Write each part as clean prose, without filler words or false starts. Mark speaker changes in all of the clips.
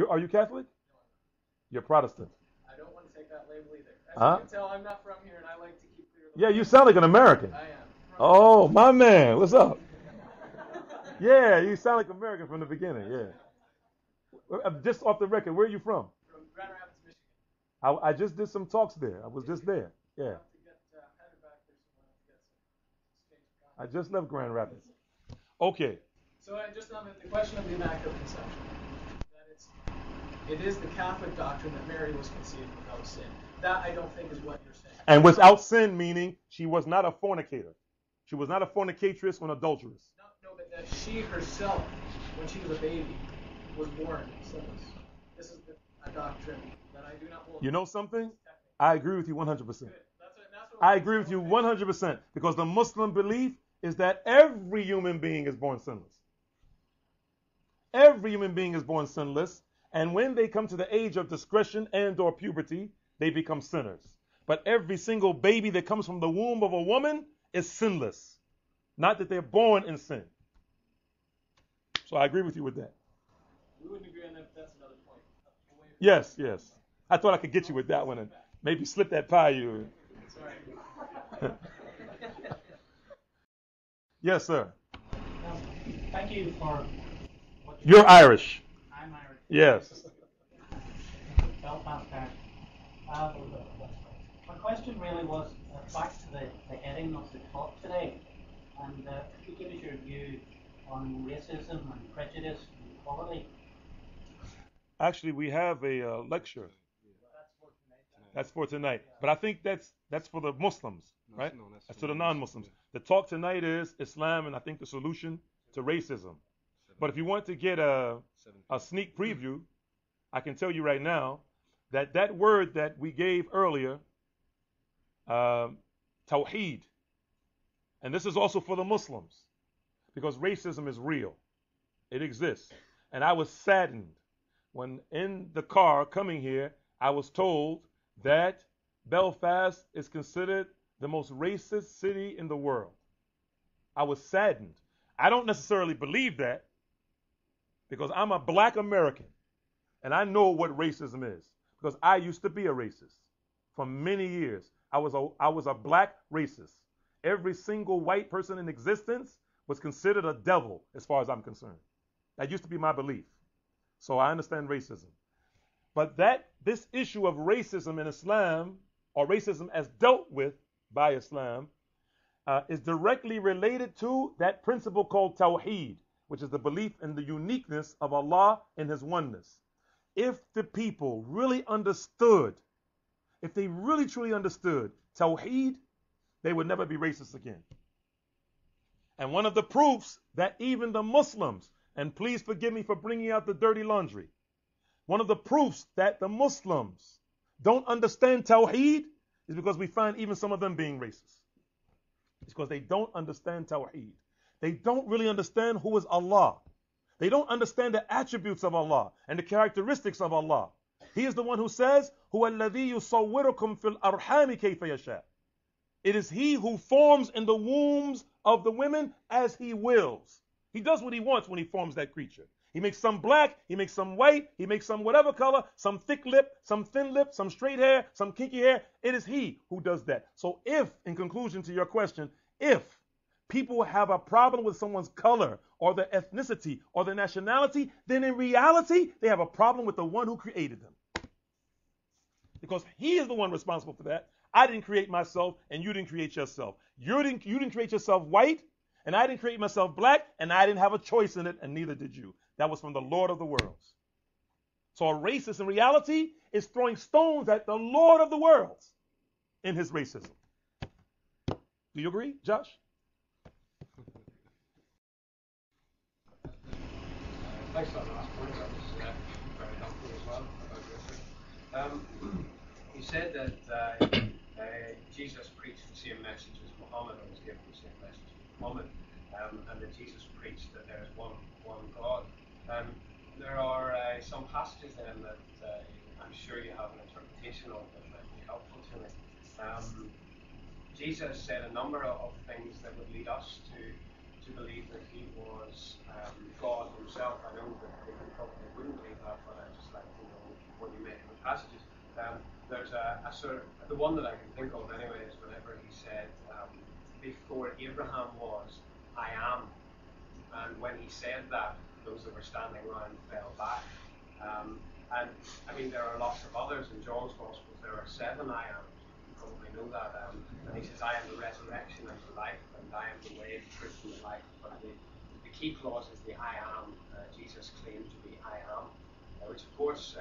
Speaker 1: Are you Catholic? You're Protestant.
Speaker 2: I don't want to take that label either. As
Speaker 1: Huh?
Speaker 2: you can tell, I'm not from here, and I like to keep clear of the
Speaker 1: Yeah, you sound like an American.
Speaker 2: I am.
Speaker 1: Oh, my man. What's up? Yeah, you sound like American from the beginning. Yeah. Just off the record, where are you from?
Speaker 2: From Grand Rapids, Michigan.
Speaker 1: I just did some talks there. I was just there. Yeah.
Speaker 2: I'll have to get headed back there someone to get some exchange of
Speaker 1: I
Speaker 2: contact.
Speaker 1: just left Grand Rapids. Okay.
Speaker 2: So just on the question of the Immaculate Conception, that it is the Catholic doctrine that Mary was conceived without sin. That I don't think is what you're saying.
Speaker 1: And without sin, meaning she was not a fornicator. She was not a fornicatress or an adulteress.
Speaker 2: No, but that she herself, when she was a baby, was born sinless. This is a doctrine that I do not hold.
Speaker 1: You know something? I agree with you 100%.
Speaker 2: That's what
Speaker 1: I agree with you 100% because the Muslim belief is that every human being is born sinless. Every human being is born sinless, and when they come to the age of discretion and or puberty, they become sinners. But every single baby that comes from the womb of a woman is sinless. Not that they're born in sin. So I agree with you with that.
Speaker 2: We wouldn't agree on that, but that's another point.
Speaker 1: Yes. I thought I could get you with that one and maybe slip that pie you.
Speaker 2: Sorry.
Speaker 1: Yes, sir.
Speaker 3: Thank you for what
Speaker 1: You're Irish.
Speaker 3: I'm Irish.
Speaker 1: Yes.
Speaker 3: Belfast, Irish. My question really was back to the heading of the talk today. And could you give us your view on racism and prejudice and equality?
Speaker 1: Actually, we have a lecture. That's for tonight. But I think that's for the Muslims, right? That's to the non-Muslims. The talk tonight is Islam and I think the solution to racism. But if you want to get a sneak preview, I can tell you right now that that word that we gave earlier, tawheed, and this is also for the Muslims, because racism is real. It exists. And I was saddened when in the car coming here, I was told that Belfast is considered the most racist city in the world. I was saddened. I don't necessarily believe that because I'm a black American and I know what racism is because I used to be a racist for many years. I was a black racist. Every single white person in existence was considered a devil as far as I'm concerned. That used to be my belief. So I understand racism. But this issue of racism in Islam, or racism as dealt with by Islam, is directly related to that principle called tawheed, which is the belief in the uniqueness of Allah and His oneness. If the people really understood, if they really truly understood tawheed, they would never be racist again. And one of the proofs that even the Muslims, and please forgive me for bringing out the dirty laundry, one of the proofs that the Muslims don't understand tawheed is because we find even some of them being racist. It's because they don't understand tawheed. They don't really understand who is Allah. They don't understand the attributes of Allah and the characteristics of Allah. He is the one who says, هُوَ الَّذِي يُصَوِّرُكُمْ فِي الْأَرْحَامِ كَيْفَ يَشَاءُ. It is He who forms in the wombs of the women as He wills. He does what He wants when He forms that creature. He makes some black, He makes some white, He makes some whatever color, some thick lip, some thin lip, some straight hair, some kinky hair. It is He who does that. So if, in conclusion to your question, if people have a problem with someone's color or their ethnicity or their nationality, then in reality, they have a problem with the one who created them. Because He is the one responsible for that. I didn't create myself and you didn't create yourself. You didn't create yourself white and I didn't create myself black and I didn't have a choice in it and neither did you. That was from the Lord of the worlds. So a racist in reality is throwing stones at the Lord of the worlds in his racism. Do you agree, Josh?
Speaker 4: Thanks for that last point. That was very helpful as well about racism. You said that Jesus preached the same message as Muhammad, or was given the same message as Muhammad, and that Jesus preached that there is one God. There are some passages then that I'm sure you have an interpretation of that might be helpful to me. Jesus said a number of things that would lead us to believe that He was God Himself. I know that people probably wouldn't believe that, but I just passages. There's a sort of, the one that I can think of anyway is whenever he said, before Abraham was, I am. And when he said that, those that were standing around fell back. And I mean, there are lots of others in John's Gospels. There are 7 I ams. You probably know that. And he says, I am the resurrection and the life, and I am the way, the truth, and the life. But the key clause is the I am. Jesus claimed to be I am, which of course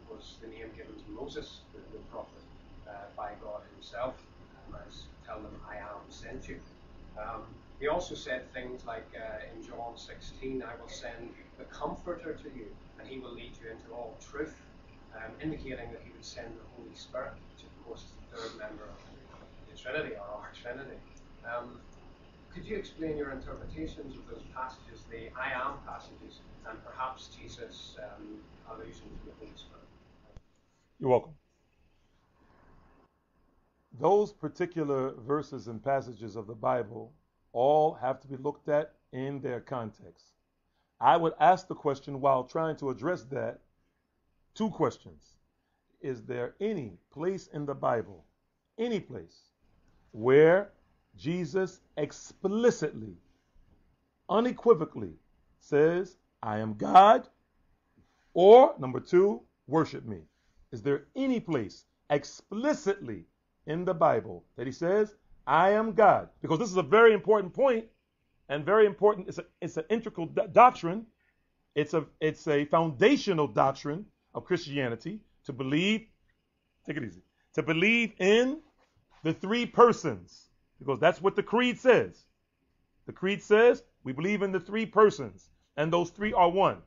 Speaker 4: was the name given to Moses, the prophet, by God himself, as tell them I am sent you. He also said things like in John 16, I will send the Comforter to you, and he will lead you into all truth, indicating that he would send the Holy Spirit, which of course is the third member of the Trinity, or our Trinity. Could you explain your interpretations of those passages, the I am passages, and perhaps Jesus' allusion to the Holy Spirit?
Speaker 1: You're welcome. Those particular verses and passages of the Bible all have to be looked at in their context. I would ask the question while trying to address that, 2 questions. Is there any place in the Bible, any place, where Jesus explicitly, unequivocally says, I am God, or number 2, worship me? Is there any place explicitly in the Bible that he says, I am God? Because this is a very important point, and very important. It's an integral doctrine. It's a foundational doctrine of Christianity to believe, take it easy, to believe in the 3 persons, because that's what the creed says. The creed says we believe in the 3 persons, and those 3 are one,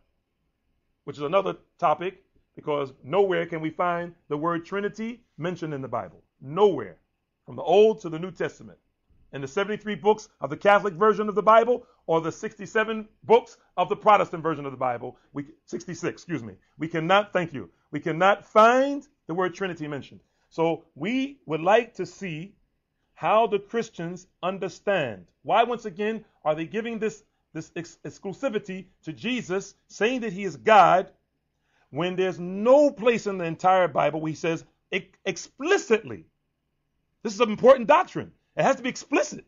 Speaker 1: which is another topic, because nowhere can we find the word Trinity mentioned in the Bible. Nowhere, from the Old to the New Testament. In the 73 books of the Catholic version of the Bible, or the 67 books of the Protestant version of the Bible, 66, excuse me, we cannot find the word Trinity mentioned. So we would like to see how the Christians understand. Why, once again, are they giving this exclusivity to Jesus, saying that he is God, when there's no place in the entire Bible where he says explicitly, this is an important doctrine. It has to be explicit.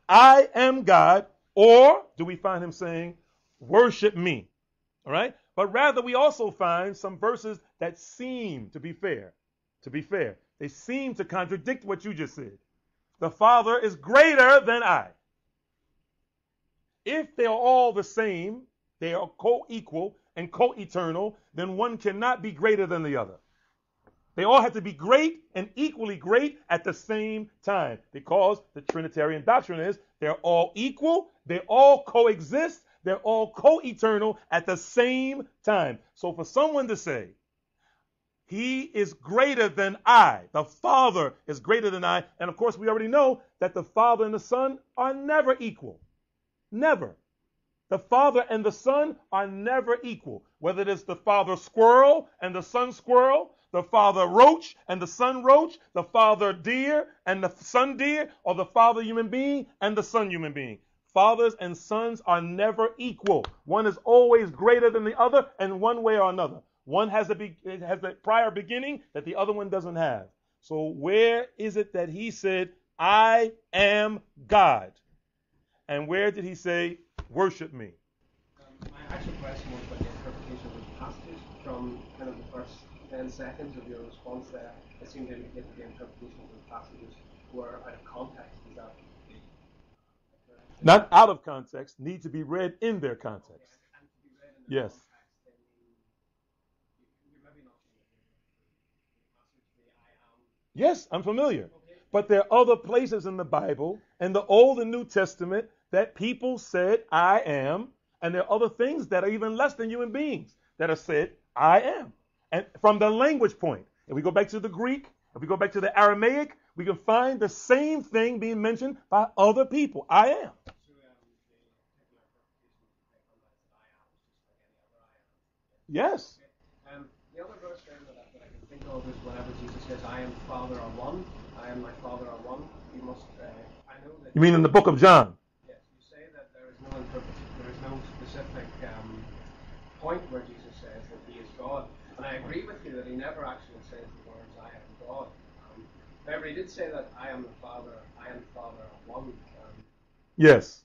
Speaker 1: I am God, or do we find him saying, worship me? All right? But rather, we also find some verses that seem to be fair. To be fair, they seem to contradict what you just said. The Father is greater than I. If they are all the same, they are co-equal and co-eternal, then one cannot be greater than the other. They all have to be great and equally great at the same time, because the Trinitarian doctrine is they're all equal, they all coexist, they're all co-eternal at the same time. So for someone to say, he is greater than I, the Father is greater than I, and of course we already know that the Father and the Son are never equal. Never. The Father and the Son are never equal. Whether it is the Father squirrel and the Son squirrel, the Father roach and the Son roach, the Father deer and the Son deer, or the Father human being and the Son human being. Fathers and sons are never equal. One is always greater than the other in one way or another. One has a prior beginning that the other one doesn't have. So where is it that he said, I am God? And where did he say, worship me?
Speaker 4: My actual question was about the interpretation of those passages from kind of the first 10 seconds of your response there. It seemed to indicate that the interpretation of those passages were out of context. Is that correct?
Speaker 1: Not out of context, need to be read in their context.
Speaker 4: Okay. And to be read in their
Speaker 1: Yes.
Speaker 4: context, then you're maybe not familiar with the passage, the I am.
Speaker 1: Yes, I'm familiar.
Speaker 4: Okay.
Speaker 1: But there are other places in the Bible, in the Old and New Testament, that people said, I am, and there are other things that are even less than human beings that are said, I am. And from the language point, if we go back to the Greek, if we go back to the Aramaic, we can find the same thing being mentioned by other people. I am.
Speaker 4: So the particular interpretation you take on that is that I am is just like any other I am.
Speaker 1: Yes.
Speaker 4: Okay. The other verse then that I can think of is whenever Jesus says, I and Father are one, I and my Father are one. You must, I know that.
Speaker 1: You mean in the book of John?
Speaker 4: Yes, you say that there is no specific point where Jesus says that he is God. And I agree with you that he never actually says the words, I am God. However, he did say that I am the Father of one.
Speaker 1: Yes.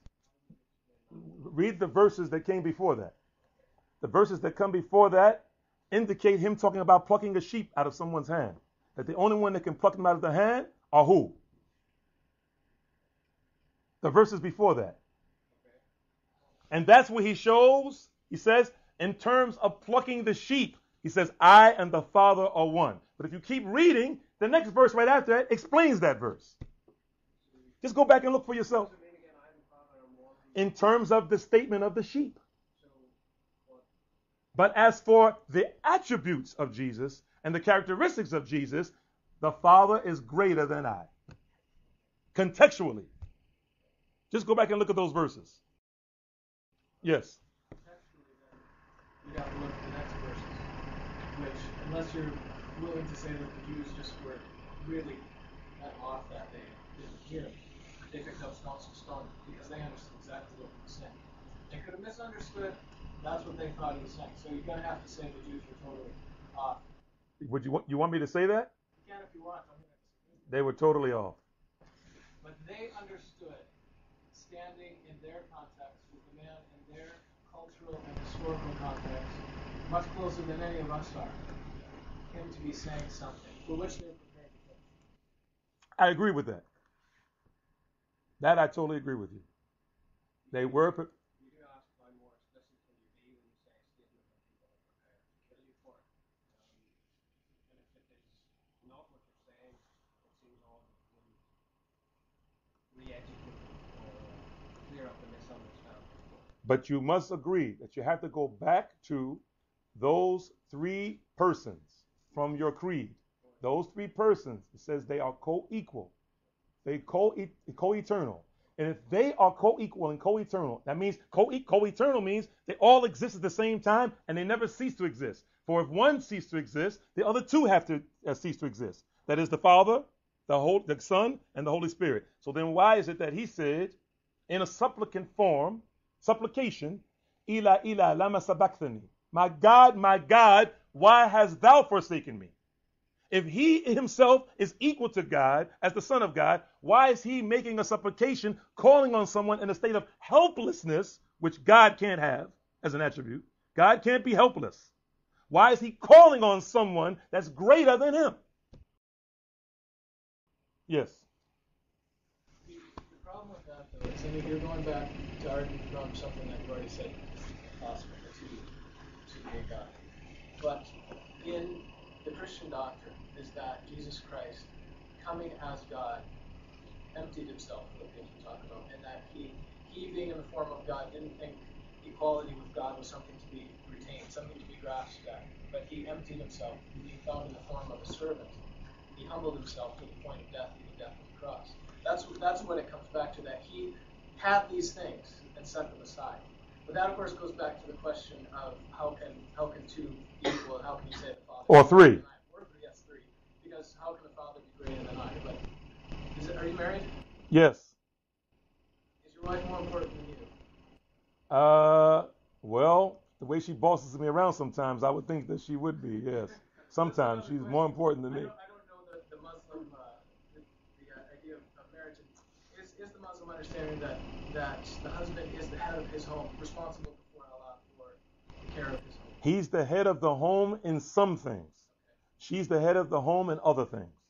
Speaker 1: Read the verses that came before that. The verses that come before that indicate him talking about plucking a sheep out of someone's hand. That the only one that can pluck them out of the hand are who? The verses before that. And that's where he shows, he says, in terms of plucking the sheep, he says, I and the Father are one. But if you keep reading, the next verse right after that explains that verse. Just go back and look for yourself. In terms of the statement of the sheep. But as for the attributes of Jesus and the characteristics of Jesus, the Father is greater than I. Contextually. Just go back and look at those verses. Yes.
Speaker 2: You got to look at the next verses, which, unless you're willing to say that the Jews just were really cut off that they didn't hear, they picked up stones to stone because they understood exactly what he was saying. They could have misunderstood. That's what they thought he was saying. So you're going to have to say the Jews were totally off.
Speaker 1: You want me to say that?
Speaker 2: You can if you want.
Speaker 1: They were totally off.
Speaker 2: But they understood, standing in their context with the man in their cultural and historical context, much closer than any of us are, him to be saying something for which they're prepared to pay.
Speaker 1: I agree with that. That I totally agree with you. They were.
Speaker 4: You do ask by more explicit when you be when you say a statement that people are prepared to kill you for. And if it is not what you're saying, it seems odd that you wouldn't re-educate or clear up the misunderstanding.
Speaker 1: But you must agree that you have to go back to those three persons from your creed. Those three persons, it says they are co-equal. They co-eternal. And if they are co-equal and co-eternal, that means co-eternal means they all exist at the same time and they never cease to exist. For if one ceases to exist, the other two have to cease to exist. That is the Father, the Son, and the Holy Spirit. So then why is it that he said in a supplicant form, supplication, Ila, Ila, lama sabachthani. My God, why hast thou forsaken me? If he himself is equal to God as the Son of God, why is he making a supplication, calling on someone in a state of helplessness, which God can't have as an attribute? God can't be helpless. Why is he calling on someone that's greater than him? Yes.
Speaker 2: The problem with that, though, is you're going back to argue from something that you've already said is possible to be a God. But in the Christian doctrine is that Jesus Christ, coming as God, emptied himself, Philippians we talk about, and that he being in the form of God didn't think equality with God was something to be retained, something to be grasped at, but he emptied himself, being found in the form of a servant. He humbled himself to the point of death, even death on the cross. That's what it comes back to, that he had these things and set them aside. But that, of course, goes back to the question of how can two be equal, and how can you say the Father?
Speaker 1: Or three.
Speaker 2: Yes, three. Because how can the Father be greater than I? But are you married?
Speaker 1: Yes.
Speaker 2: Is your wife more important than you?
Speaker 1: Well, the way she bosses me around sometimes, I would think that she would be, yes. Sometimes she's more important than me.
Speaker 2: I don't know the Muslim the idea of marriage. Is the Muslim understanding that the husband is the head of his home, responsible before Allah for the care of his home?
Speaker 1: He's the head of the home in some things. She's the head of the home in other things.